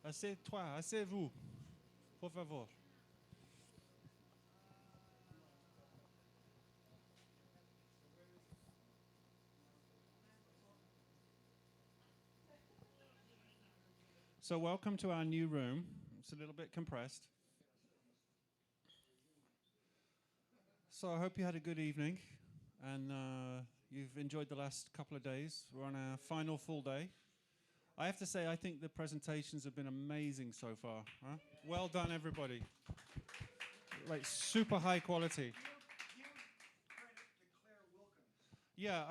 Assieds-toi, asseyez-vous, por favor. So welcome to our new room. It's a little bit compressed. So I hope you had a good evening and you've enjoyed the last couple of days. We're on our final full day. I have to say, I think the presentations have been amazing so far. Huh? Well done, everybody. Like super high quality. Yeah,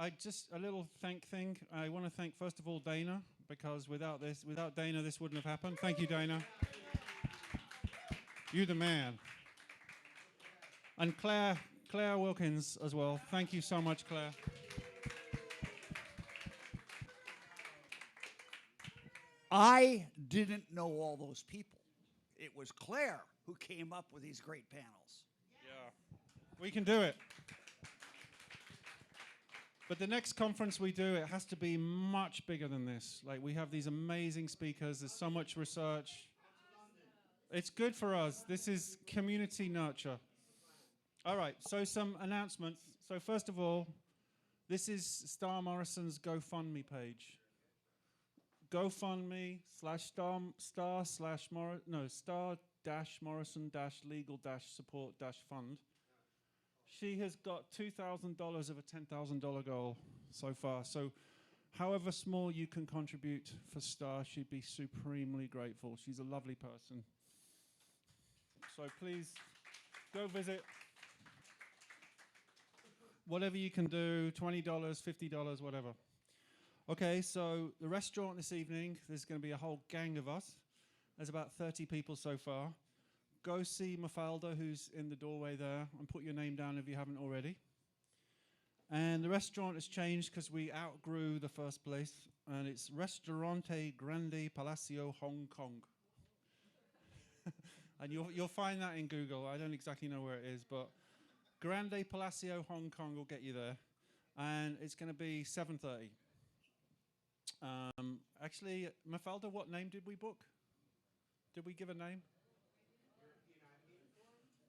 a little thank thing. I want to thank, first of all, Dana, because without Dana, this wouldn't have happened. Thank you, Dana. You the man. And Claire Wilkins as well. Thank you so much, Claire. I didn't know all those people. It was Claire who came up with these great panels. Yeah, we can do it. But the next conference we do, it has to be much bigger than this. Like, we have these amazing speakers. There's so much research. It's good for us. This is community nurture. All right, so some announcements. So first of all, this is Star Morrison's GoFundMe page. GoFundMe /star-morrison-legal-support-fund. She has got $2,000 of a $10,000 goal so far. So however small you can contribute for Star, she'd be supremely grateful. She's a lovely person. So please go visit. Whatever you can do, $20, $50, whatever. Okay, so the restaurant this evening, there's going to be a whole gang of us. There's about 30 people so far. Go see Mafalda, who's in the doorway there, and put your name down if you haven't already. And the restaurant has changed because we outgrew the first place, and it's Restaurante Grande Palacio Hong Kong. And you'll find that in Google. I don't exactly know where it is, but Grande Palacio Hong Kong will get you there. And it's going to be 7:30. Actually, Mafalda, what name did we book? Did we give a name?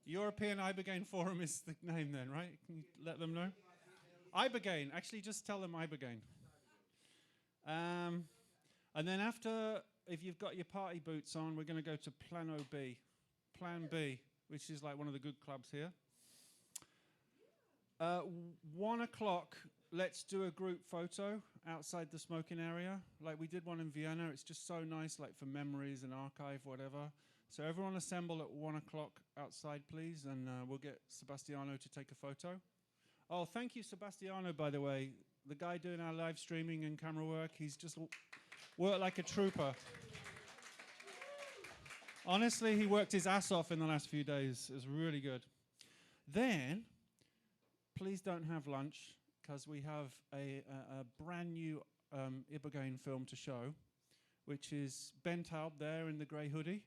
European Ibogaine Forum is the name then, right? Can you let them know? Ibogaine. Actually, just tell them Ibogaine. And then after, if you've got your party boots on, we're going to go to Plan B, which is like one of the good clubs here. 1 o'clock, let's do a group photo outside the smoking area. Like we did one in Vienna. It's just so nice, like for memories and archive, whatever. So everyone assemble at 1 o'clock outside, please, and we'll get Sebastiano to take a photo. Oh, thank you, Sebastiano, by the way. The guy doing our live streaming and camera work, he's just worked like a trooper. Honestly, he worked his ass off in the last few days. It was really good. Then, please don't have lunch, because we have a brand new Ibogaine film to show, which is Ben Taub there in the grey hoodie.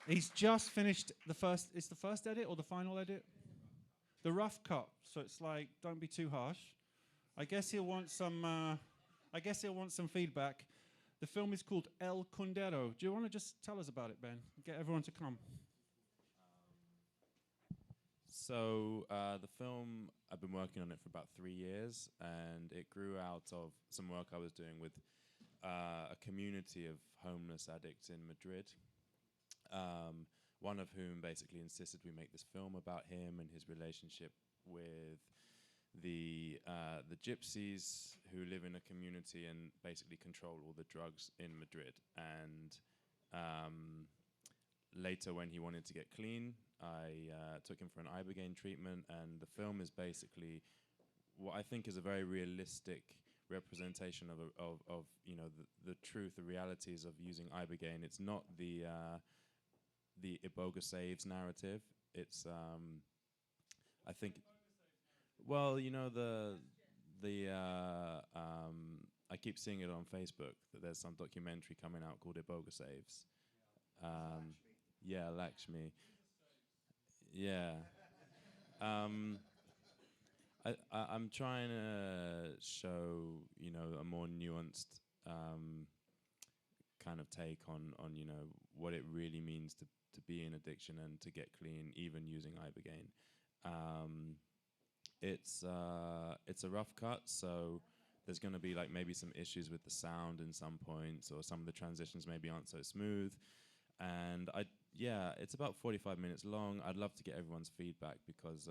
He's just finished it's the first edit or the final edit? The rough cut. So it's like, don't be too harsh. I guess he'll want some feedback. The film is called El Cundero. Do you want to just tell us about it, Ben? Get everyone to come. So the film, I've been working on it for about 3 years, and it grew out of some work I was doing with a community of homeless addicts in Madrid. One of whom basically insisted we make this film about him and his relationship with the gypsies who live in a community and basically control all the drugs in Madrid. And later, when he wanted to get clean, I took him for an Ibogaine treatment, and the film is basically what I think is a very realistic representation of you know the truth, the realities of using Ibogaine. It's not the Iboga Saves narrative. It's I think, well, you know I keep seeing it on Facebook that there's some documentary coming out called Iboga Saves. Yeah, Lakshmi. Yeah. I'm trying to show, you know, a more nuanced kind of take on you know what it really means to be in addiction and to get clean, even using Ibogaine. It's a rough cut, so there's going to be like maybe some issues with the sound in some points, or some of the transitions maybe aren't so smooth. And it's about 45 minutes long. I'd love to get everyone's feedback because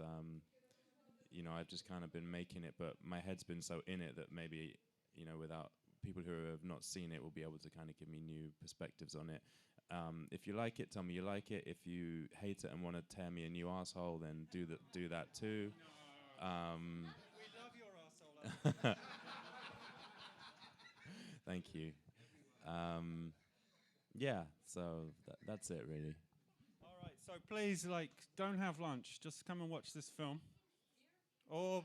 you know, I've just kind of been making it, but my head's been so in it that maybe, you know, without people who have not seen it will be able to kind of give me new perspectives on it. If you like it, tell me you like it. If you hate it and want to tear me a new asshole, then do that too. We love your arsehole. Thank you. So that's it really. All right, so please, like, don't have lunch. Just come and watch this film. Or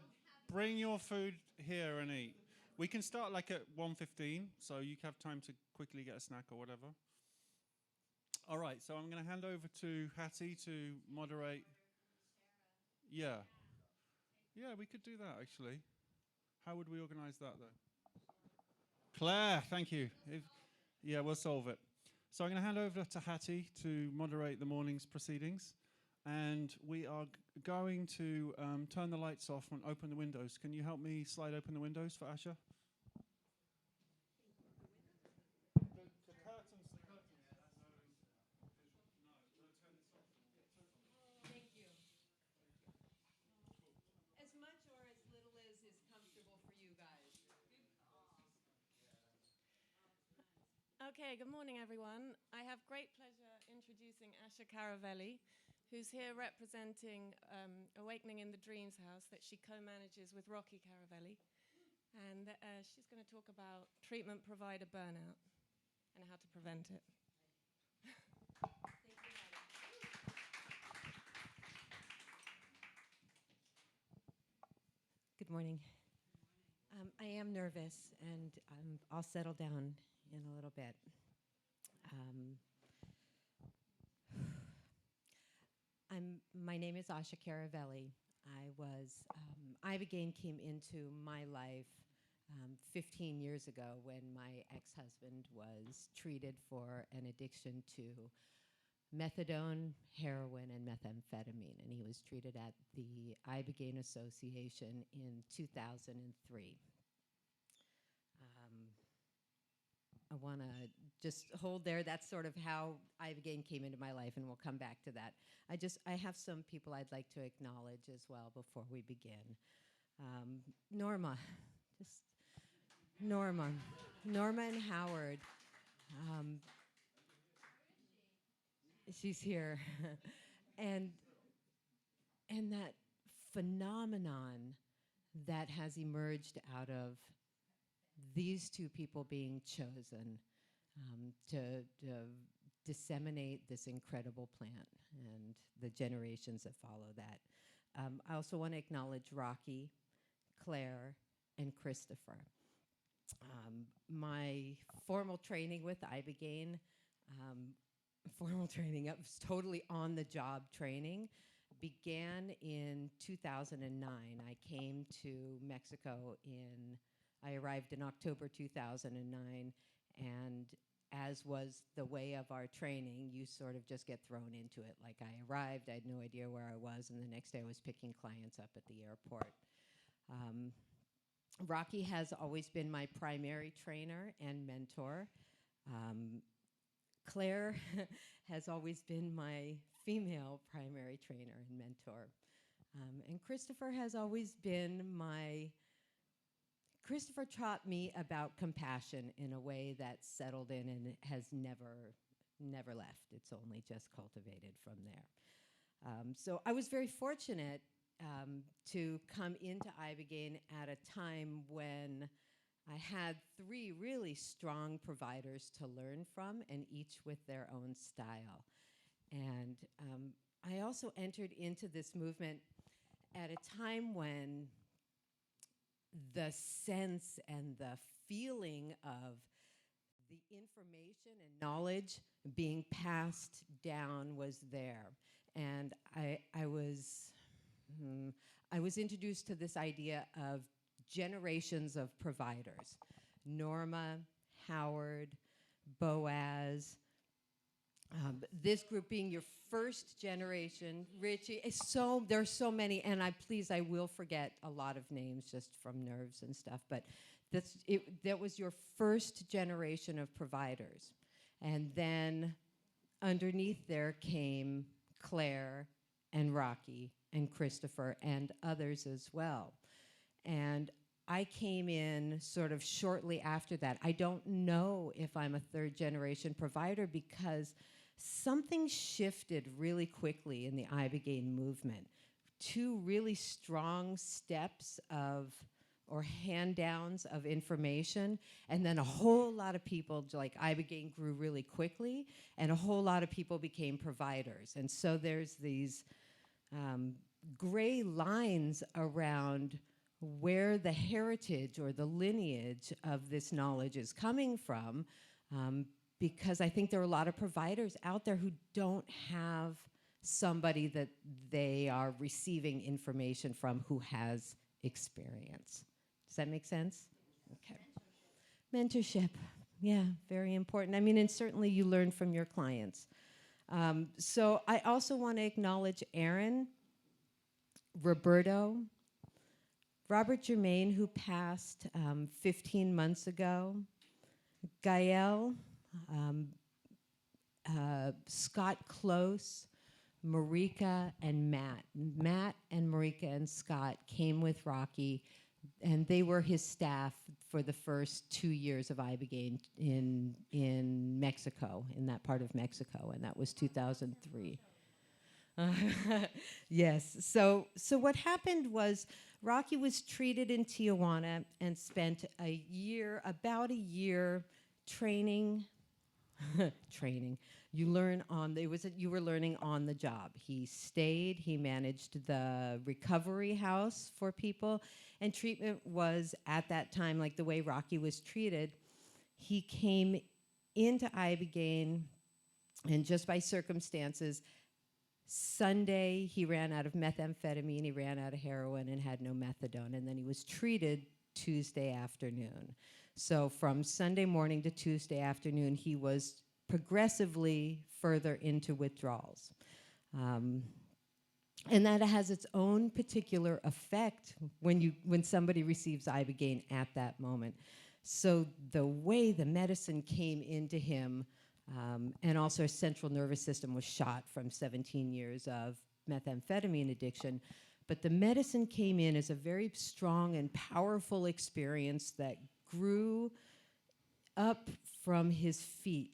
bring your food here and eat. We can start like at 1:15, so you have time to quickly get a snack or whatever. All right, so I'm going to hand over to Hattie to moderate. Yeah. Yeah, we could do that, actually. How would we organize that, though? Claire, thank you. Yeah, we'll solve it. So I'm going to hand over to Hattie to moderate the morning's proceedings. And we are going to turn the lights off and open the windows. Can you help me slide open the windows for Asha? The curtains. Thank you. As much or as little as is comfortable for you guys. Okay, good morning, everyone. I have great pleasure introducing Asha Caravalli, who's here representing Awakening in the Dreams House that she co-manages with Rocky Caravalli. And she's going to talk about treatment provider burnout and how to prevent it. Thank you, Good morning. I am nervous, and I'll settle down in a little bit. My name is Asha Caravalli. Ibogaine came into my life 15 years ago when my ex-husband was treated for an addiction to methadone, heroin, and methamphetamine, and he was treated at the Ibogaine Association in 2003. I want to just hold there. That's sort of how Ibogaine came into my life, and we'll come back to that. I have some people I'd like to acknowledge as well before we begin. Norma and Howard. She's here. and that phenomenon that has emerged out of these two people being chosen to disseminate this incredible plant and the generations that follow that. I also want to acknowledge Rocky, Claire, and Christopher. My formal training with Ibogaine, formal training, it was totally on-the-job training, began in 2009. I came to Mexico I arrived in October 2009, and as was the way of our training, you sort of just get thrown into it. Like, I arrived, I had no idea where I was, and the next day I was picking clients up at the airport. Rocky has always been my primary trainer and mentor. Claire has always been my female primary trainer and mentor. And Christopher has always been Christopher taught me about compassion in a way that settled in and has never left. It's only just cultivated from there. So I was very fortunate to come into Ibogaine at a time when I had three really strong providers to learn from, and each with their own style. And I also entered into this movement at a time when the sense and the feeling of the information and knowledge being passed down was there. And I was introduced to this idea of generations of providers. Norma, Howard, Boaz. This group being your first generation, Richie. There are so many, and I will forget a lot of names just from nerves and stuff. But that was your first generation of providers, and then underneath there came Claire and Rocky and Christopher and others as well. And I came in sort of shortly after that. I don't know if I'm a third generation provider because something shifted really quickly in the Ibogaine movement. Two really strong steps or hand-downs of information, and then a whole lot of people, like Ibogaine grew really quickly, and a whole lot of people became providers. And so there's these gray lines around where the heritage or the lineage of this knowledge is coming from, because I think there are a lot of providers out there who don't have somebody that they are receiving information from who has experience. Does that make sense? Okay. Mentorship, yeah, very important. I mean, and certainly you learn from your clients. So I also want to acknowledge Aaron, Roberto, Robert Germain, who passed 15 months ago, Gael, Scott Close, Marika, and Matt. Matt and Marika and Scott came with Rocky, and they were his staff for the first 2 years of Ibogaine in Mexico, in that part of Mexico, and that was 2003. Yes. So what happened was Rocky was treated in Tijuana and spent about a year training. Training. You were learning on the job. He stayed. He managed the recovery house for people, and treatment was at that time like the way Rocky was treated. He came into Ibogaine, and just by circumstances, Sunday, he ran out of methamphetamine, he ran out of heroin, and had no methadone, and then he was treated Tuesday afternoon. So from Sunday morning to Tuesday afternoon, he was progressively further into withdrawals. And that has its own particular effect when somebody receives Ibogaine at that moment. So the way the medicine came into him, and also his central nervous system was shot from 17 years of methamphetamine addiction. But the medicine came in as a very strong and powerful experience that grew up from his feet,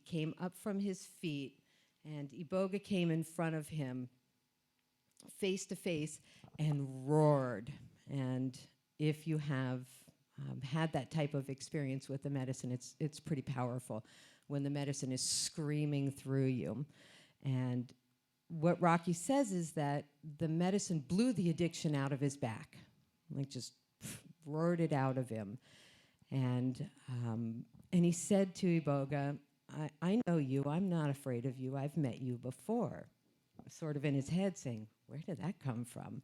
and Iboga came in front of him, face to face, and roared. And if you have had that type of experience with the medicine, it's pretty powerful when the medicine is screaming through you. And what Rocky says is that the medicine blew the addiction out of his back, like just roared it out of him. And he said to Iboga, I know you, I'm not afraid of you, I've met you before. Sort of in his head saying, where did that come from?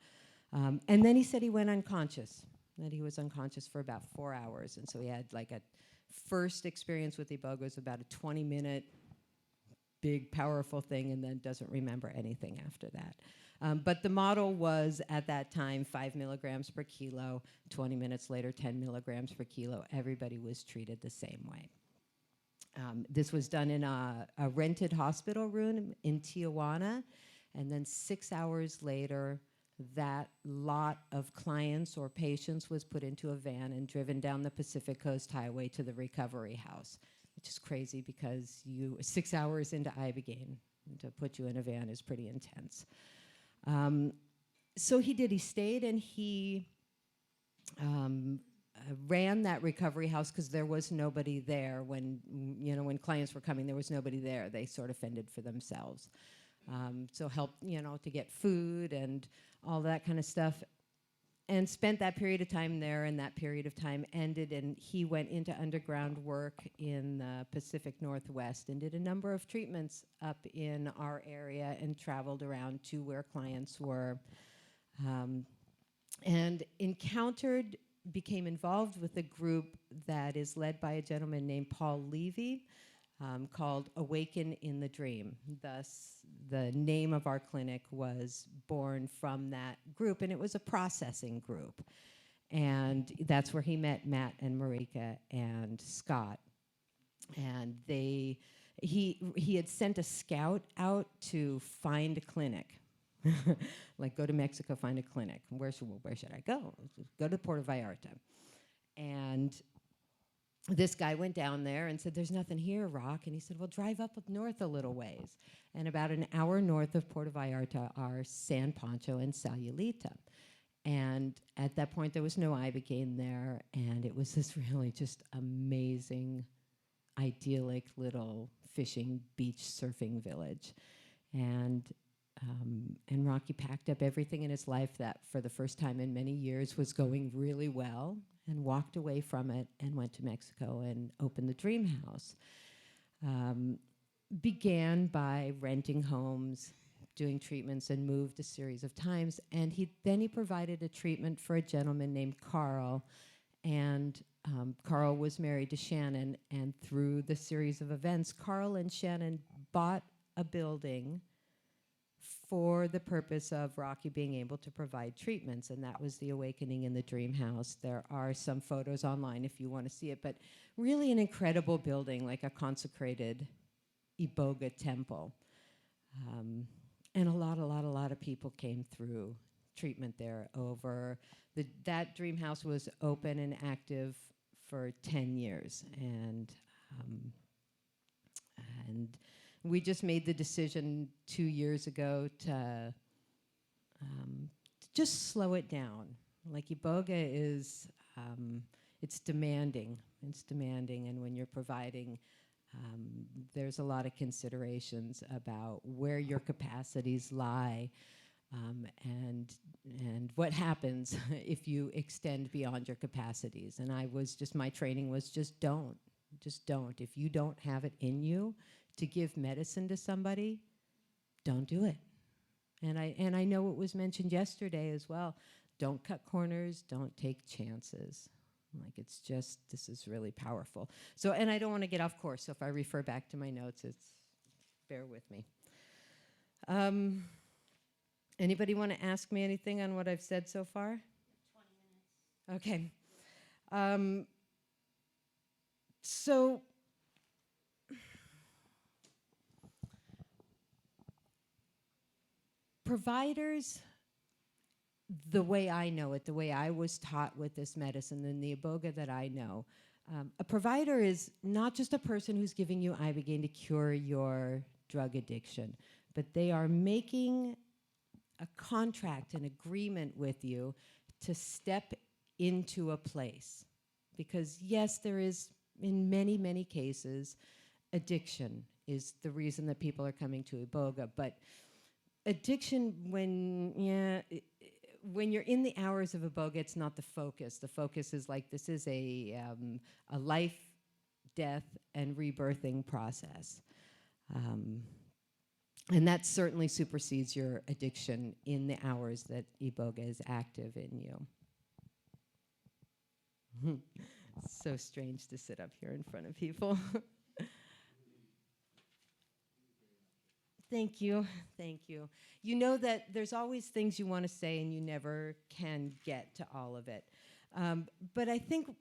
And then he said he went unconscious, that he was unconscious for about 4 hours. And so he had like a first experience with Iboga was about a 20-minute big, powerful thing, and then doesn't remember anything after that. But the model was, at that time, 5 milligrams per kilo. 20 minutes later, 10 milligrams per kilo. Everybody was treated the same way. This was done in a rented hospital room in Tijuana, and then 6 hours later, that lot of clients or patients was put into a van and driven down the Pacific Coast Highway to the recovery house, which is crazy because 6 hours into Ibogaine, to put you in a van is pretty intense. So he did. He stayed and he ran that recovery house because there was nobody there when clients were coming. There was nobody there. They sort of fended for themselves. So helped to get food and all that kind of stuff, and spent that period of time there. And that period of time ended, and he went into underground work in the Pacific Northwest and did a number of treatments up in our area and traveled around to where clients were, and became involved with a group that is led by a gentleman named Paul Levy. called Awaken in the Dream. Thus, the name of our clinic was born from that group, and it was a processing group. And that's where he met Matt and Marika and Scott. And he had sent a scout out to find a clinic. Like, go to Mexico, find a clinic. Where should I go? Go to Puerto Vallarta. And this guy went down there and said, there's nothing here, Rock. And he said, well, drive up north a little ways. And about an hour north of Puerto Vallarta are San Pancho and Sayulita. And at that point, there was no Ibogaine there. And it was this really just amazing, idyllic little fishing, beach surfing village. And Rocky packed up everything in his life that for the first time in many years was going really well, and walked away from it and went to Mexico and opened the Dream House. Began by renting homes, doing treatments, and moved a series of times. And then he provided a treatment for a gentleman named Carl. And Carl was married to Shannon. And through the series of events, Carl and Shannon bought a building for the purpose of Rocky being able to provide treatments, and that was the Awakening in the Dream House. There are some photos online if you want to see it, but really an incredible building, like a consecrated Iboga temple. And a lot of people came through treatment there over that Dream House was open and active for 10 years, and we just made the decision 2 years ago to just slow it down. Like, Iboga is, it's demanding. It's demanding, and when you're providing, there's a lot of considerations about where your capacities lie, and what happens if you extend beyond your capacities. And my training was just don't. If you don't have it in you to give medicine to somebody, don't do it. And I know it was mentioned yesterday as well. Don't cut corners, don't take chances. Like, it's just, this is really powerful. So, and I don't want to get off course, so if I refer back to my notes, bear with me. Anybody want to ask me anything on what I've said so far? 20 minutes. Okay. So, providers, the way I know it, the way I was taught with this medicine, and the Iboga that I know, a provider is not just a person who's giving you Ibogaine to cure your drug addiction, but they are making a contract, an agreement with you to step into a place. Because yes, there is, in many, many cases, addiction is the reason that people are coming to Iboga, but addiction, when you're in the hours of Iboga, it's not the focus. The focus is like, this is a life, death, and rebirthing process. And that certainly supersedes your addiction in the hours that Iboga is active in you. So strange to sit up here in front of people. Thank you. Thank you. You know that there's always things you want to say and you never can get to all of it. But I think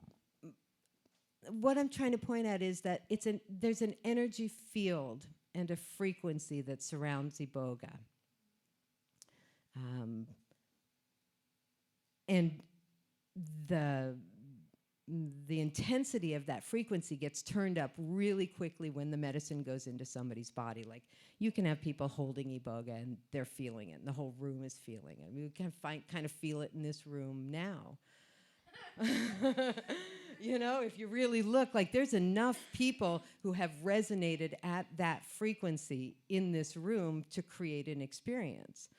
what I'm trying to point at is that there's an energy field and a frequency that surrounds Iboga. And the intensity of that frequency gets turned up really quickly when the medicine goes into somebody's body. Like, you can have people holding Iboga and they're feeling it, and the whole room is feeling it. We can kind of feel it in this room now. You know, if you really look, like, there's enough people who have resonated at that frequency in this room to create an experience.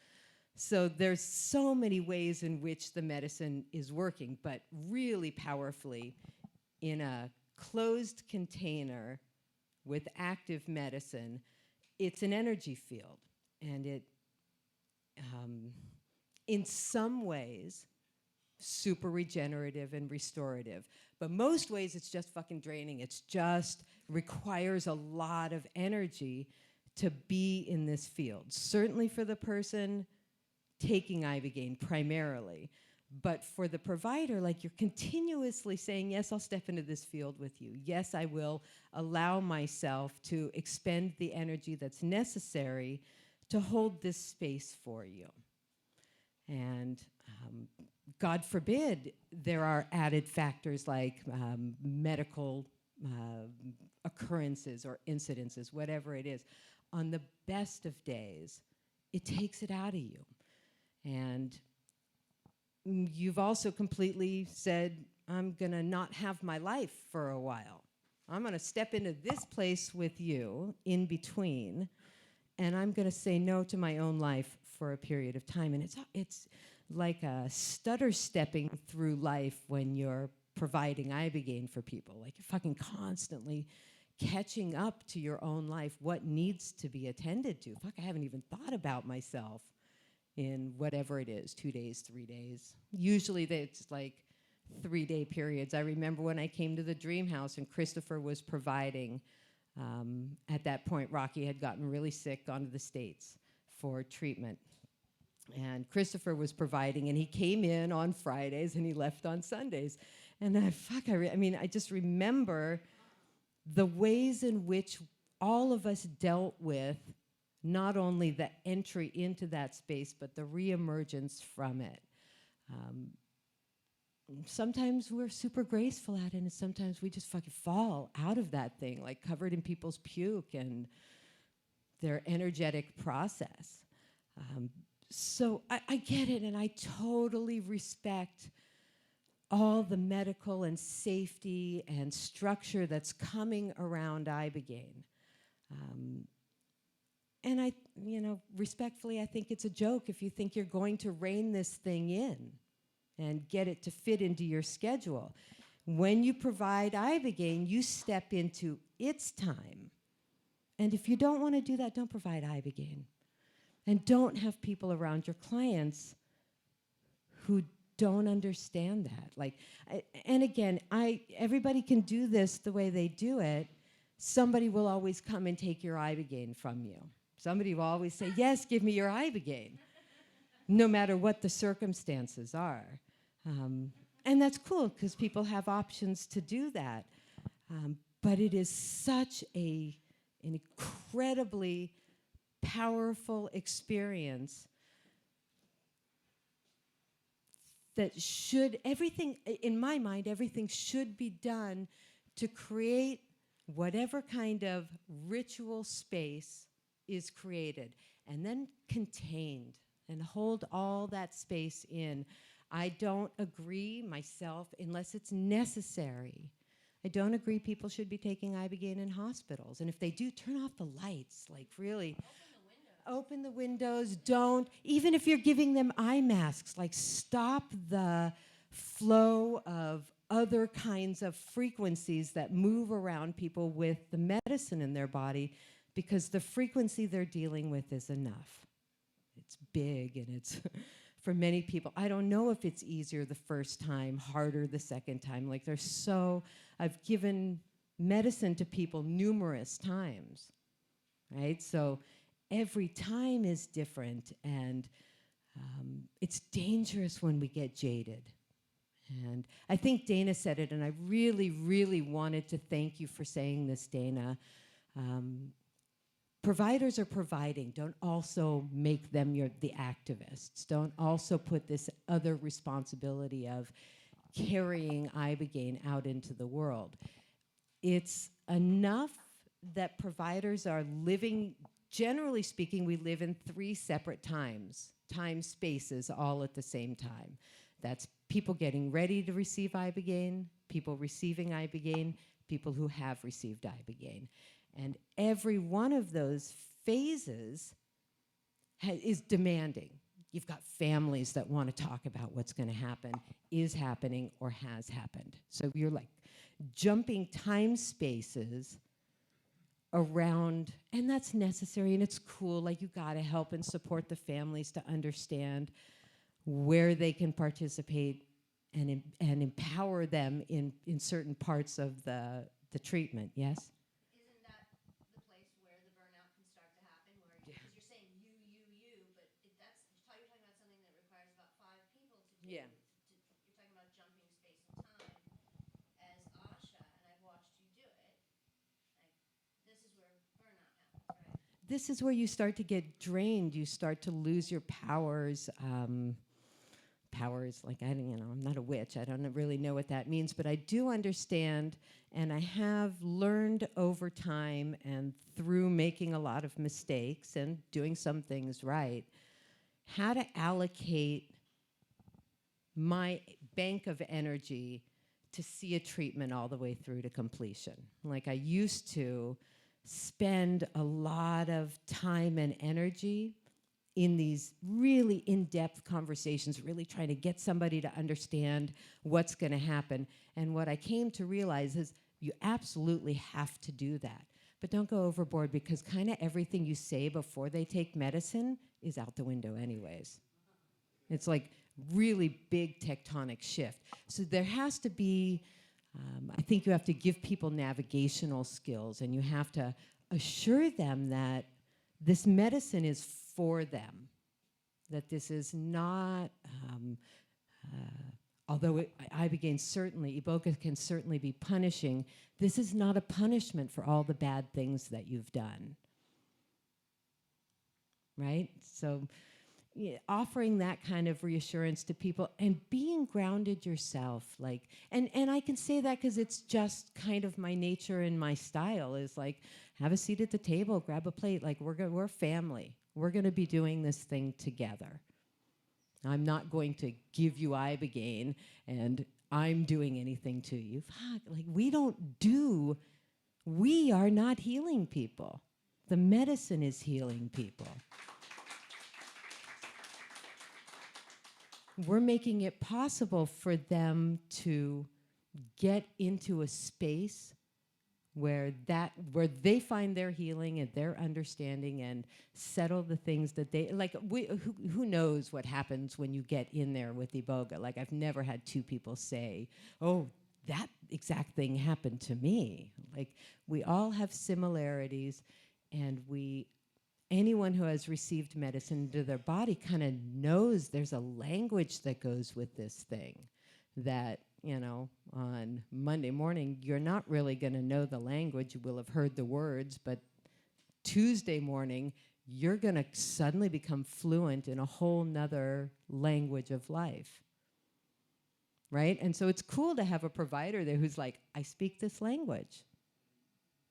So there's so many ways in which the medicine is working, but really powerfully in a closed container with active medicine, it's an energy field. And it, in some ways, super regenerative and restorative. But most ways it's just fucking draining. It's just requires a lot of energy to be in this field. Certainly for the person taking Ibogaine primarily. But for the provider, like, you're continuously saying, yes, I'll step into this field with you. Yes, I will allow myself to expend the energy that's necessary to hold this space for you. And God forbid there are added factors like medical occurrences or incidences, whatever it is. On the best of days, it takes it out of you. And you've also completely said, I'm going to not have my life for a while. I'm going to step into this place with you in between, and I'm going to say no to my own life for a period of time. And it's like a stutter stepping through life when you're providing Ibogaine for people. Like, you're fucking constantly catching up to your own life, what needs to be attended to. Fuck, I haven't even thought about myself in whatever it is, 2 days, 3 days. Usually it's like 3-day periods. I remember when I came to the Dream House and Christopher was providing, at that point Rocky had gotten really sick, gone to the States for treatment. And Christopher was providing, and he came in on Fridays and he left on Sundays. And I just remember the ways in which all of us dealt with not only the entry into that space, but the reemergence from it. Sometimes we're super graceful at it, and sometimes we just fucking fall out of that thing, like covered in people's puke and their energetic process. So I get it, and I totally respect all the medical and safety and structure that's coming around Ibogaine. And respectfully, I think it's a joke if you think you're going to rein this thing in and get it to fit into your schedule. When you provide Ibogaine, you step into its time. And if you don't want to do that, don't provide Ibogaine. And don't have people around your clients who don't understand that. And again, everybody can do this the way they do it. Somebody will always come and take your Ibogaine from you. Somebody will always say, yes, give me your Ibogaine, no matter what the circumstances are. And that's cool, because people have options to do that. But it is such an incredibly powerful experience that in my mind, everything should be done to create whatever kind of ritual space is created, and then contained, and hold all that space in. I don't agree myself, unless it's necessary. I don't agree people should be taking Ibogaine in hospitals. And if they do, turn off the lights. Like, really. Open the windows. Don't, even if you're giving them eye masks, like, stop the flow of other kinds of frequencies that move around people with the medicine in their body, because the frequency they're dealing with is enough. It's big, and it's for many people. I don't know if it's easier the first time, harder the second time. Like, I've given medicine to people numerous times, right? So every time is different, and it's dangerous when we get jaded. And I think Dana said it, and I really, really wanted to thank you for saying this, Dana. Providers are providing. Don't also make them the activists. Don't also put this other responsibility of carrying Ibogaine out into the world. It's enough that providers are living, generally speaking, we live in 3 separate time spaces all at the same time. That's people getting ready to receive Ibogaine, people receiving Ibogaine, people who have received Ibogaine. And every one of those phases is demanding. You've got families that want to talk about what's going to happen, is happening, or has happened. So you're like jumping time spaces around, and that's necessary, and it's cool. Like, you got to help and support the families to understand where they can participate and empower them in certain parts of the treatment. Yes? Isn't that the place where the burnout can start to happen? Where because you're saying you, but you're talking about something that requires about 5 people to do. Yeah. You're talking about jumping space and time. As Asha, and I've watched you do it. Like this is where burnout happens, right? This is where you start to get drained. You start to lose your powers. Powers, like I'm not a witch. I don't really know what that means, but I do understand, and I have learned over time and through making a lot of mistakes and doing some things right, how to allocate my bank of energy to see a treatment all the way through to completion. Like I used to spend a lot of time and energy in these really in-depth conversations, really trying to get somebody to understand what's going to happen. And what I came to realize is you absolutely have to do that. But don't go overboard, because kind of everything you say before they take medicine is out the window anyways. It's like really big tectonic shift. So there has to be, I think you have to give people navigational skills, and you have to assure them that this medicine is for them, that this is not, although Ibogaine certainly, Iboga can certainly be punishing, this is not a punishment for all the bad things that you've done, right? So yeah, offering that kind of reassurance to people and being grounded yourself, like, and I can say that because it's just kind of my nature and my style is like, have a seat at the table, grab a plate, like we're family. We're going to be doing this thing together. I'm not going to give you Ibogaine and I'm doing anything to you. Fuck, like we are not healing people. The medicine is healing people. We're making it possible for them to get into a space where they find their healing and their understanding and settle the things that they like. Who knows what happens when you get in there with Iboga? Like I've never had 2 people say, "Oh, that exact thing happened to me." Like we all have similarities, and anyone who has received medicine into their body kind of knows there's a language that goes with this thing that, on Monday morning, you're not really going to know the language. You will have heard the words, but Tuesday morning, you're going to suddenly become fluent in a whole nother language of life, right? And so it's cool to have a provider there who's like, I speak this language.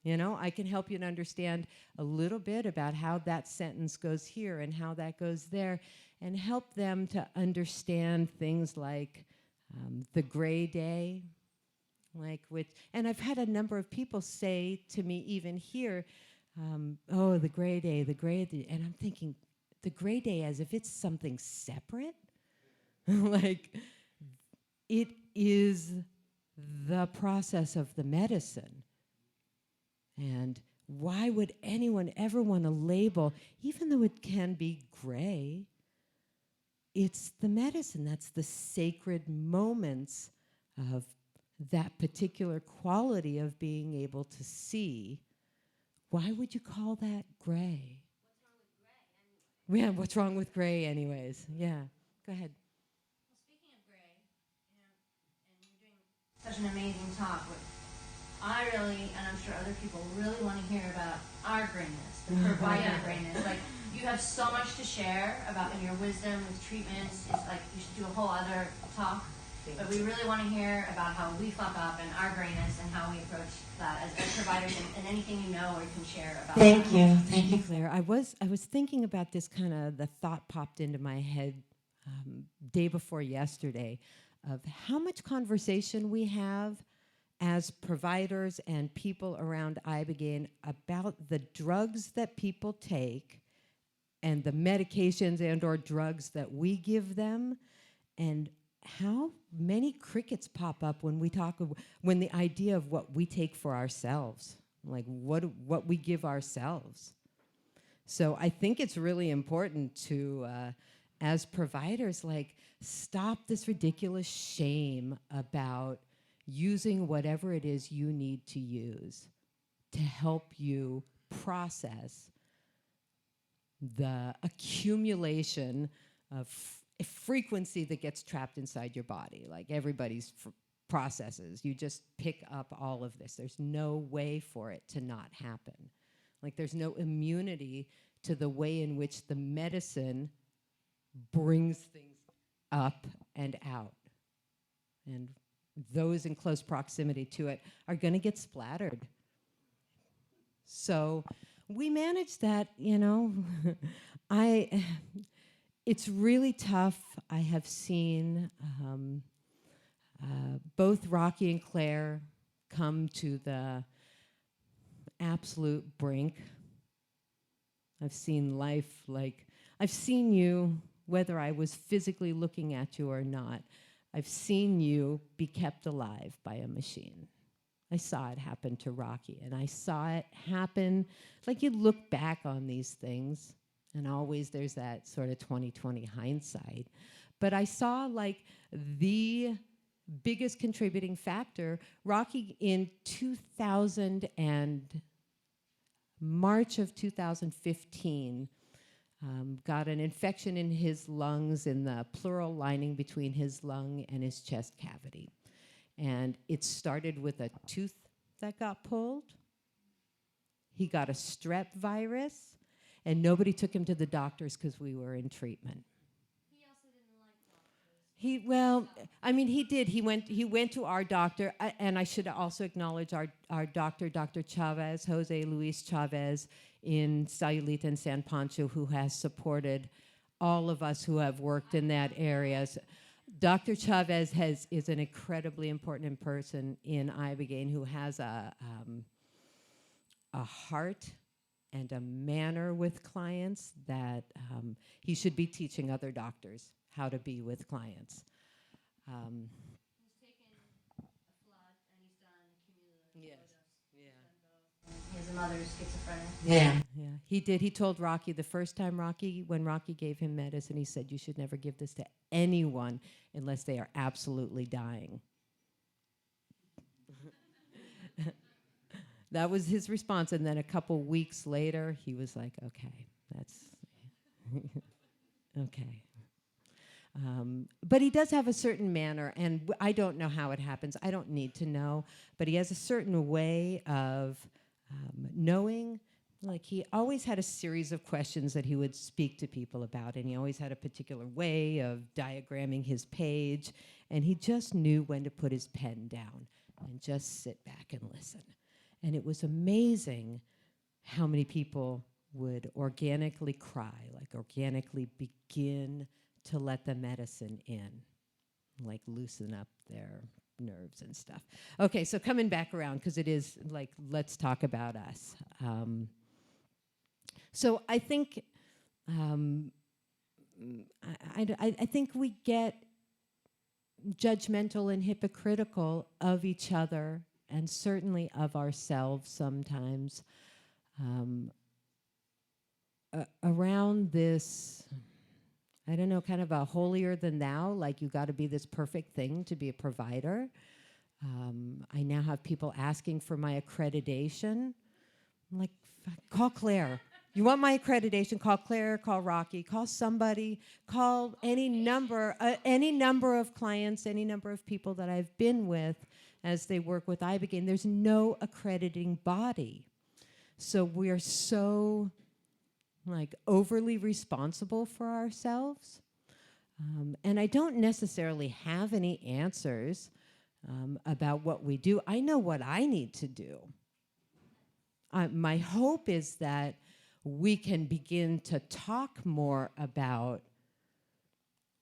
I can help you to understand a little bit about how that sentence goes here and how that goes there, and help them to understand things like the gray day, and I've had a number of people say to me even here, oh, the gray day, and I'm thinking, the gray day as if it's something separate? Like, it is the process of the medicine. And why would anyone ever want to label, even though it can be gray, it's the medicine. That's the sacred moments of that particular quality of being able to see. Why would you call that gray? What's wrong with gray anyway? Yeah, what's wrong with gray anyways? Yeah, go ahead. Well, speaking of gray, and you're doing such an amazing talk. I really, and I'm sure other people really want to hear about our grayness, the provider grayness. Like, you have so much to share about in your wisdom with treatments. It's like you should do a whole other talk. But we really want to hear about how we fuck up and our grayness and how we approach that as providers, and anything you know or you can share about that. Thank you, Claire. I was thinking about this the thought popped into my head day before yesterday of how much conversation we have as providers and people around Ibogaine about the drugs that people take and the medications and or drugs that we give them, and how many crickets pop up when when the idea of what we take for ourselves, like what we give ourselves. So I think it's really important to as providers, like, stop this ridiculous shame about using whatever it is you need to use to help you process the accumulation of frequency that gets trapped inside your body. Like, everybody's processes. You just pick up all of this. There's no way for it to not happen. Like, there's no immunity to the way in which the medicine brings things up and out. And those in close proximity to it are going to get splattered. So we manage that, you know. It's really tough. I have seen both Rocky and Claire come to the absolute brink. I've seen life, like, I've seen you, whether I was physically looking at you or not, I've seen you be kept alive by a machine. I saw it happen to Rocky, and I saw it happen, like, you look back on these things, and always there's that sort of 20/20 hindsight. But I saw, like, the biggest contributing factor. Rocky in March of 2015 got an infection in his lungs, in the pleural lining between his lung and his chest cavity. And it started with a tooth that got pulled. He got a strep virus, and nobody took him to the doctors because we were in treatment. He also didn't like doctors. He did. He went to our doctor, and I should also acknowledge our doctor, Dr. Chavez, Jose Luis Chavez, in Sayulita and San Pancho, who has supported all of us who have worked in that area. So Dr. Chavez is an incredibly important person in Ibogaine, who has a heart and a manner with clients that he should be teaching other doctors how to be with clients. He's taken a flood and he's done cumulative overdose. Yeah. He has a mother who's schizophrenic. Yeah, he did. He told Rocky the first time when Rocky gave him medicine, he said, "You should never give this to anyone unless they are absolutely dying." That was his response. And then a couple weeks later, he was like, "Okay, that's okay." But he does have a certain manner, and I don't know how it happens. I don't need to know. But he has a certain way of knowing. Like, he always had a series of questions that he would speak to people about, and he always had a particular way of diagramming his page, and he just knew when to put his pen down and just sit back and listen. And it was amazing how many people would organically cry, like organically begin to let the medicine in, like loosen up their nerves and stuff. Okay, so coming back around, because it is like, let's talk about us. So I think I think we get judgmental and hypocritical of each other, and certainly of ourselves sometimes, around this, I don't know, kind of a holier than thou, like you got to be this perfect thing to be a provider. I now have people asking for my accreditation. I'm like, call Claire. You want my accreditation? Call Claire, call Rocky, call somebody, call any number of clients, any number of people that I've been with as they work with Ibogaine. There's no accrediting body. So we're so like overly responsible for ourselves. And I don't necessarily have any answers about what we do. I know what I need to do. My hope is that we can begin to talk more about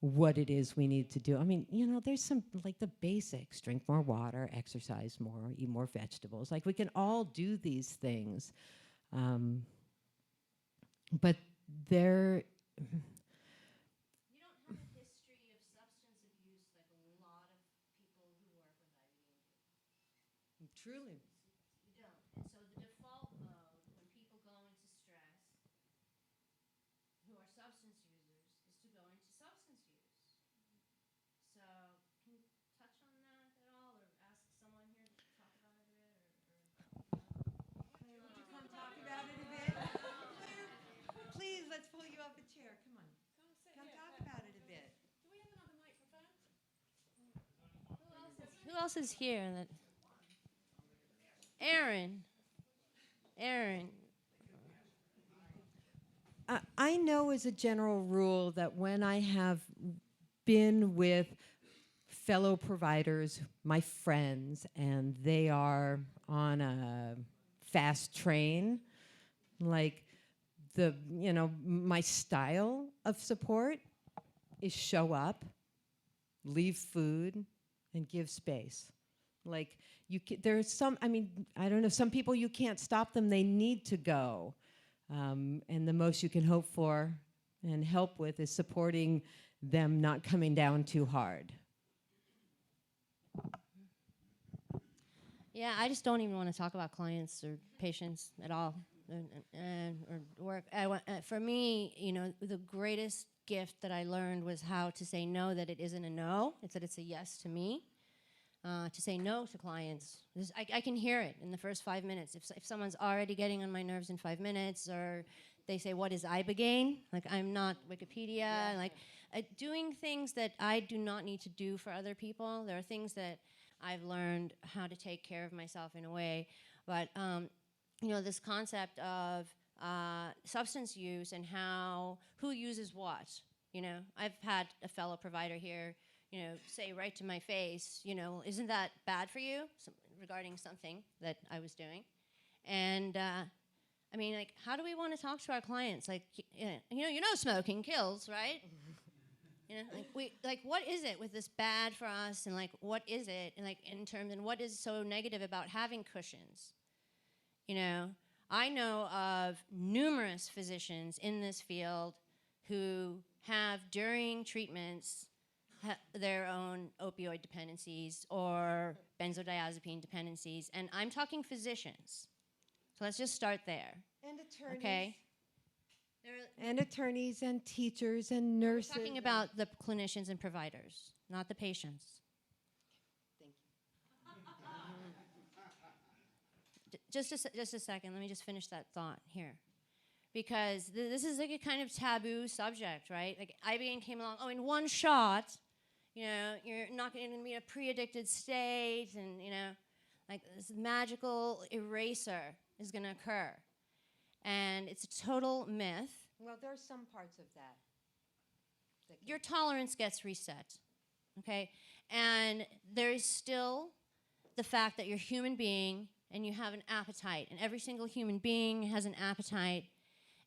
what it is we need to do. I mean, you know, there's some, like the basics: drink more water, exercise more, eat more vegetables. Like, we can all do these things. But they're... You don't have a history of substance abuse like a lot of people who work with Ibogaine do. Truly. You don't. And so the default mode when people go into stress, who are substance users, is to go into let's pull you off a chair. Come on. Come talk about it a bit. Do we have another microphone? Who else is here? Aaron. Aaron. I know as a general rule that when I have been with fellow providers, my friends, and they are on a fast train, like my style of support is show up, leave food, and give space. Like there's some, I don't know, some people you can't stop them, they need to go. And the most you can hope for and help with is supporting them not coming down too hard. Yeah, I just don't even want to talk about clients or patients at all, or work. For me, the greatest gift that I learned was how to say no, that it isn't a no, it's that it's a yes to me. To say no to clients. I can hear it in the first 5 minutes. If someone's already getting on my nerves in 5 minutes, or they say, what is Ibogaine? Like, I'm not Wikipedia. Yeah. Like, doing things that I do not need to do for other people. There are things that I've learned how to take care of myself in a way. But, this concept of substance use and who uses what. I've had a fellow provider here say right to my face, isn't that bad for you? Regarding something that I was doing. And, how do we want to talk to our clients? Like, smoking kills, right? What is it with this bad for us? And, what is it? And, and what is so negative about having cushions? I know of numerous physicians in this field who have, during treatments, their own opioid dependencies or benzodiazepine dependencies, and I'm talking physicians. So let's just start there. And attorneys. Okay. And attorneys and teachers and nurses. We're talking about the clinicians and providers, not the patients. Thank you. Just a second. Let me just finish that thought here. Because this is like a kind of taboo subject, right? Like Ibogaine came along, in one shot, you're not going to be in a pre-addicted state, and, this magical eraser is going to occur. And it's a total myth. Well, there are some parts of that. Your tolerance gets reset, okay? And there is still the fact that you're a human being and you have an appetite. And every single human being has an appetite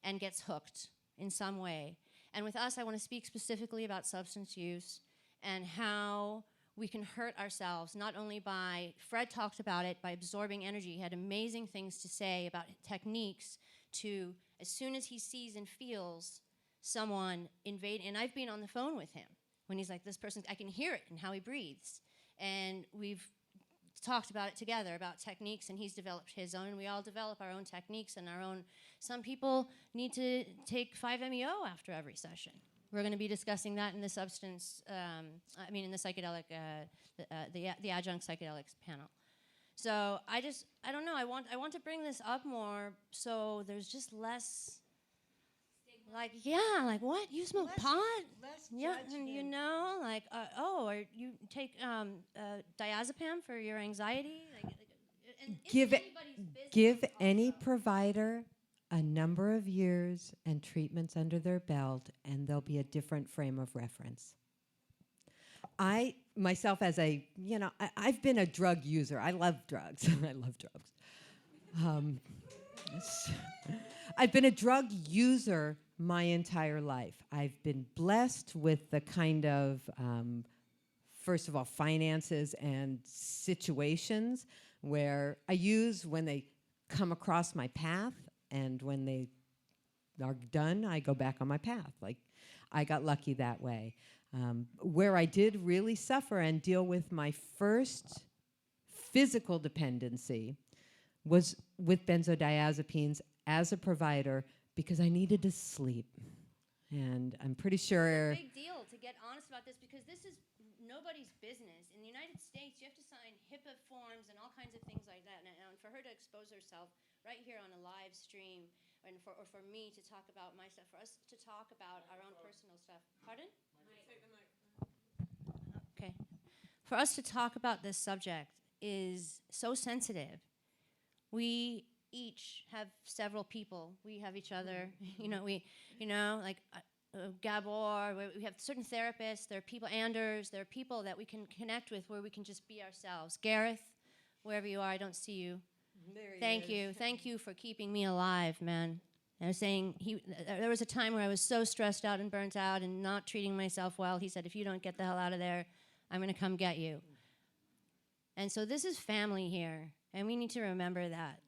and gets hooked in some way. And with us, I want to speak specifically about substance use and how we can hurt ourselves, not only by, Fred talked about it, by absorbing energy. He had amazing things to say about techniques to, as soon as he sees and feels someone invade, and I've been on the phone with him, when he's like, this person, I can hear it in how he breathes. And we've talked about it together, about techniques, and he's developed his own, and we all develop our own techniques and our own. Some people need to take 5-MeO after every session. We're going to be discussing that in the substance, in the psychedelic, the adjunct psychedelics panel. So I don't know, I want to bring this up more so there's just less, what? You smoke pot? Less Yeah, judgment. and or you take diazepam for your anxiety? And Give it's anybody's business Give also. any provider a number of years and treatments under their belt, and there'll be a different frame of reference. I, myself, I've been a drug user. I love drugs. I love drugs. I've been a drug user my entire life. I've been blessed with the kind of, first of all, finances and situations where I use when they come across my path, and when they are done, I go back on my path. Like, I got lucky that way. Where I did really suffer and deal with my first physical dependency was with benzodiazepines as a provider, because I needed to sleep. And I'm pretty sure... It's a big deal to get honest about this, because this is nobody's business. In the United States, you have to sign HIPAA forms and all kinds of things like that. And for her to expose herself right here on a live stream and or for me to talk about my stuff, for us to talk about our own personal stuff. Pardon? Okay. For us to talk about this subject is so sensitive. We each have several people. We have each other. Like Gabor. We have certain therapists. There are people, Anders. There are people that we can connect with where we can just be ourselves. Gareth, wherever you are, I don't see you. Thank you. Thank you for keeping me alive, man. I was saying, there was a time where I was so stressed out and burnt out and not treating myself well. He said, if you don't get the hell out of there, I'm going to come get you. And so this is family here, and we need to remember that.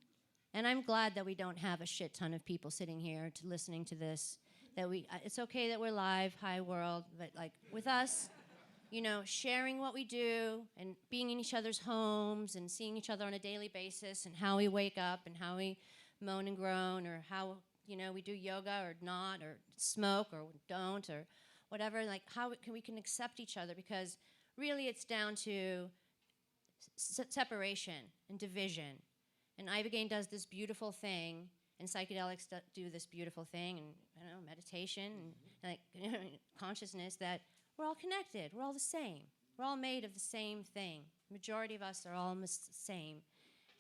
And I'm glad that we don't have a shit ton of people sitting here listening to this. It's okay that we're live, hi world, but like with us, sharing what we do and being in each other's homes and seeing each other on a daily basis and how we wake up and how we moan and groan or how, we do yoga or not or smoke or don't or whatever, like how we can accept each other, because really it's down to separation and division. And Ibogaine does this beautiful thing, and psychedelics do this beautiful thing, and meditation and like consciousness, that we're all connected. We're all the same. We're all made of the same thing. Majority of us are almost the same.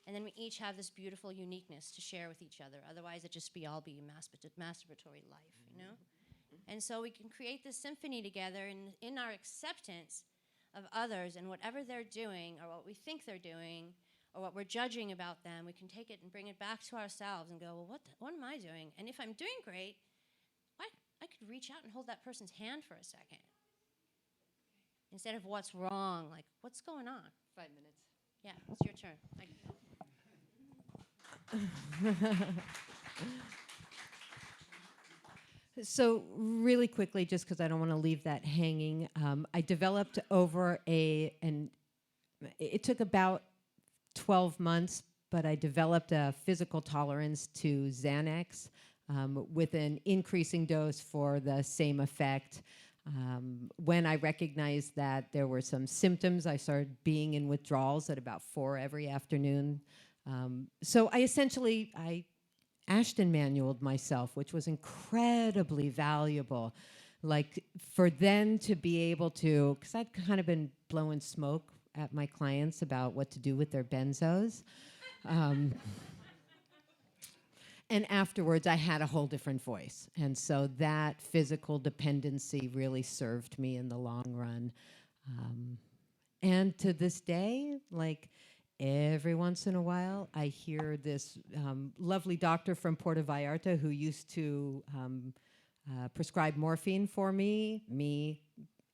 And then we each have this beautiful uniqueness to share with each other. Otherwise, it'd just all be masturbatory life, And so we can create this symphony together in our acceptance of others and whatever they're doing or what we think they're doing or what we're judging about them. We can take it and bring it back to ourselves and go, well, what am I doing? And if I'm doing great, I could reach out and hold that person's hand for a second. Instead of what's wrong, like what's going on? 5 minutes. Yeah, it's your turn. So really quickly, just because I don't want to leave that hanging, I developed it took about 12 months, but I developed a physical tolerance to Xanax with an increasing dose for the same effect. When I recognized that there were some symptoms, I started being in withdrawals at about 4 every afternoon. So I Ashton manualed myself, which was incredibly valuable. Like for them to be able to, because I'd kind of been blowing smoke at my clients about what to do with their benzos. And afterwards, I had a whole different voice. And so that physical dependency really served me in the long run. And to this day, like every once in a while, I hear this lovely doctor from Puerto Vallarta who used to prescribe morphine for me,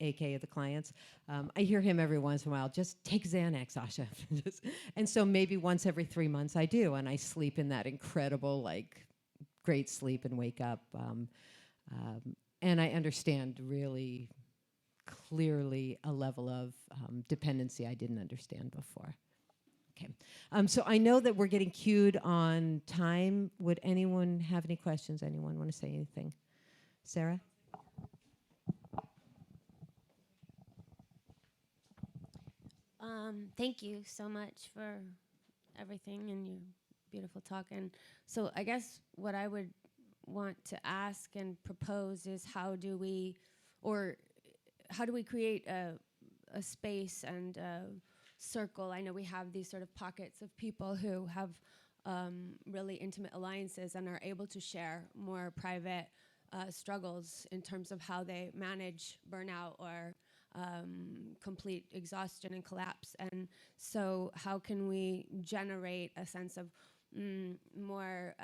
aka the clients. I hear him every once in a while, just take Xanax, Asha. And so maybe once every 3 months I do, and I sleep in that incredible, like, great sleep and wake up. And I understand really clearly a level of dependency I didn't understand before. Okay, so I know that we're getting cued on time. Would anyone have any questions? Anyone want to say anything? Sarah? Thank you so much for everything and your beautiful talk. And so I guess what I would want to ask and propose is how do we create a space and a circle? I know we have these sort of pockets of people who have really intimate alliances and are able to share more private struggles in terms of how they manage burnout or complete exhaustion and collapse. And so how can we generate a sense of more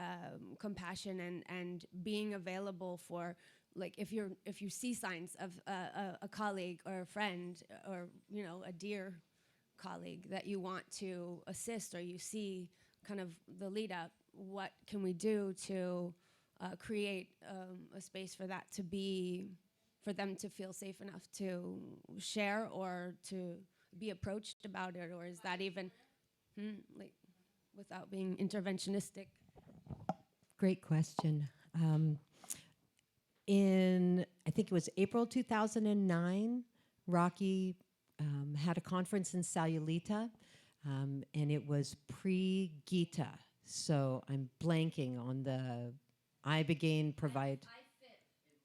compassion and being available for, like, if you see signs of a colleague or a friend or a dear colleague that you want to assist, or you see kind of the lead up, what can we do to create a space for that to be, for them to feel safe enough to share or to be approached about it? Or is that even like without being interventionistic? Great question. In, I think it was April 2009, Rocky had a conference in Sayulita, and it was pre-Gita. So I'm blanking on the Ibogaine provide.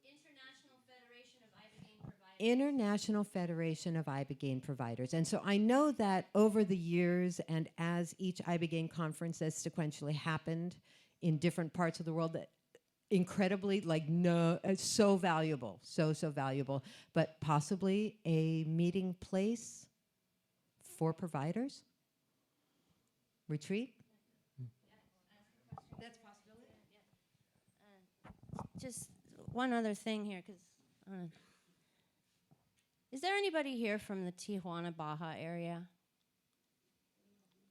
International Federation of Ibogaine Providers. International Federation of Ibogaine Providers. And so I know that over the years and as each Ibogaine conference has sequentially happened in different parts of the world, that incredibly, like, no, it's so valuable, so valuable, but possibly a meeting place for providers? Retreat? That's a possibility. Just one other thing here, because is there anybody here from the Tijuana, Baja area?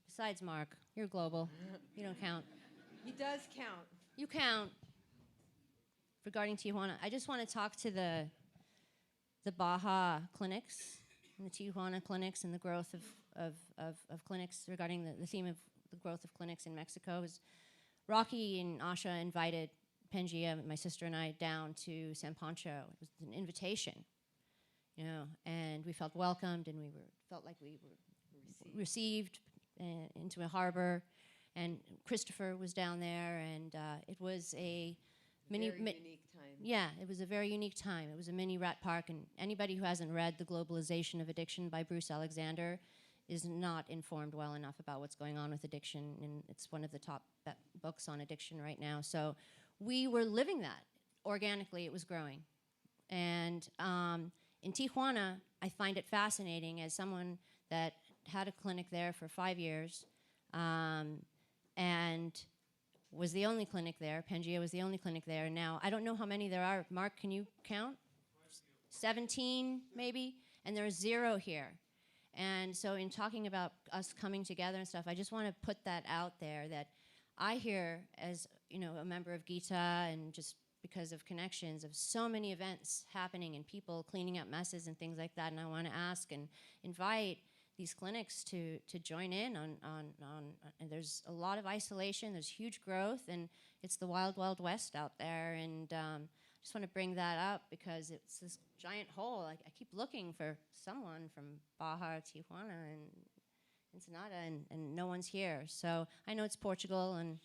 Besides Mark, you're global. You don't count. He does count. You count. Regarding Tijuana, I just want to talk to the Baja clinics and the Tijuana clinics and the growth of clinics regarding the theme of the growth of clinics in Mexico. Rocky and Asha invited Pangea, my sister and I, down to San Pancho. It was an invitation, you know, and we felt welcomed and felt like we were received into a harbor. And Christopher was down there, and it was a unique time. Yeah, it was a very unique time. It was a mini rat park, and anybody who hasn't read The Globalization of Addiction by Bruce Alexander is not informed well enough about what's going on with addiction, and it's one of the top books on addiction right now. So we were living that. Organically, it was growing. And in Tijuana, I find it fascinating as someone that had a clinic there for 5 years, and was the only clinic there. Pangea was the only clinic there. And now, I don't know how many there are. Mark, can you count? 17, maybe? And there are 0 here. And so in talking about us coming together and stuff, I just want to put that out there, that I hear, as you know, a member of Gita, and just because of connections, of so many events happening and people cleaning up messes and things like that. And I want to ask and invite these clinics to join in on and there's a lot of isolation, there's huge growth, and it's the wild, wild west out there. And I just want to bring that up because it's this giant hole. I keep looking for someone from Baja, Tijuana, and Ensenada, and no one's here. So I know it's Portugal, and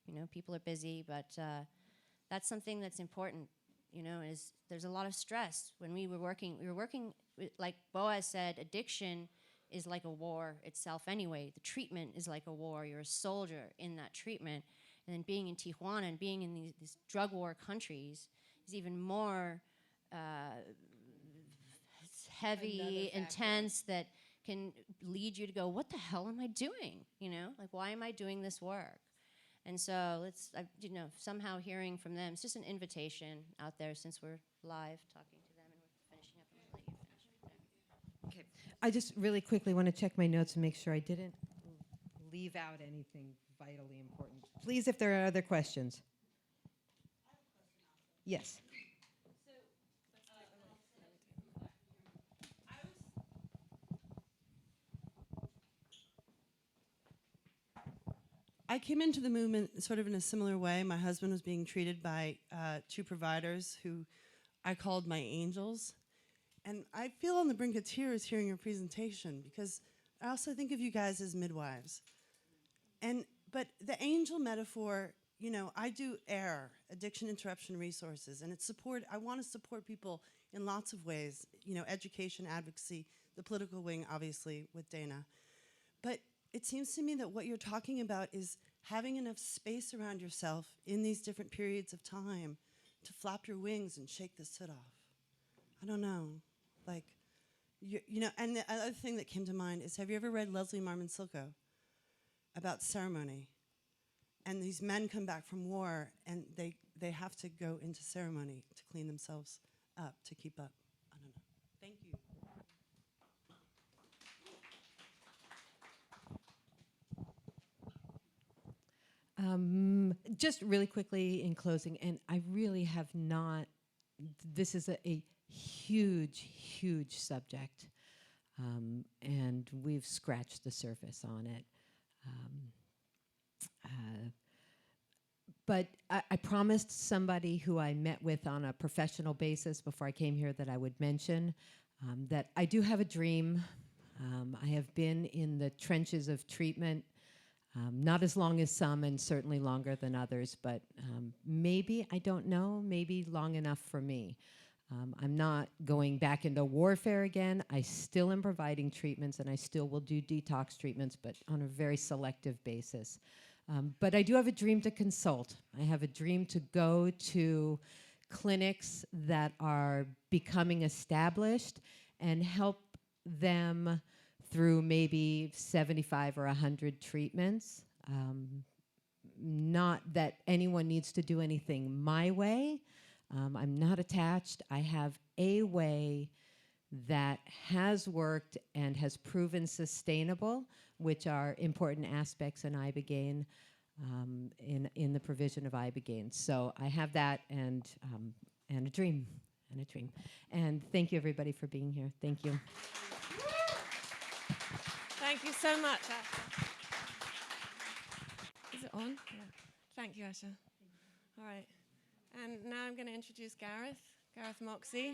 you know, people are busy, but that's something that's important. You know, is there's a lot of stress when we were working, like Boaz said, addiction is like a war itself anyway. The treatment is like a war. You're a soldier in that treatment. And then being in Tijuana and being in these drug war countries is even more heavy, intense, that can lead you to go, what the hell am I doing? You know, like, why am I doing this work? And so you know, somehow hearing from them, it's just an invitation out there, since we're live talking to them and we're finishing up. I'm going to let you finish right there. Okay. I just really quickly want to check my notes and make sure I didn't leave out anything vitally important. Please, if there are other questions. Yes. I came into the movement sort of in a similar way. My husband was being treated by 2 providers who I called my angels. And I feel on the brink of tears hearing your presentation, because I also think of you guys as midwives. But the angel metaphor, you know, I do AIR, Addiction Interruption Resources, and it's support. I want to support people in lots of ways, you know, education, advocacy, the political wing, obviously, with Dana. But it seems to me that what you're talking about is having enough space around yourself in these different periods of time to flap your wings and shake the soot off. I don't know. Like, you know, and the other thing that came to mind is, have you ever read Leslie Marmon Silko about ceremony? And these men come back from war, and they have to go into ceremony to clean themselves up, to keep up. I don't know. Thank you. Just really quickly in closing, and I really have not, this is a huge, huge subject, and we've scratched the surface on it. But I promised somebody who I met with on a professional basis before I came here that I would mention that I do have a dream. I have been in the trenches of treatment Not as long as some, and certainly longer than others, but maybe, I don't know, maybe long enough for me. I'm not going back into warfare again. I still am providing treatments, and I still will do detox treatments, but on a very selective basis. But I do have a dream to consult. I have a dream to go to clinics that are becoming established and help them through maybe 75 or 100 treatments. Not that anyone needs to do anything my way. I'm not attached. I have a way that has worked and has proven sustainable, which are important aspects in Ibogaine, in the provision of Ibogaine. So I have that and a dream, And thank you, everybody, for being here. Thank you. Thank you so much, Asha. Is it on? Yeah. Thank you, Asha. All right. And now I'm going to introduce Gareth Moxie.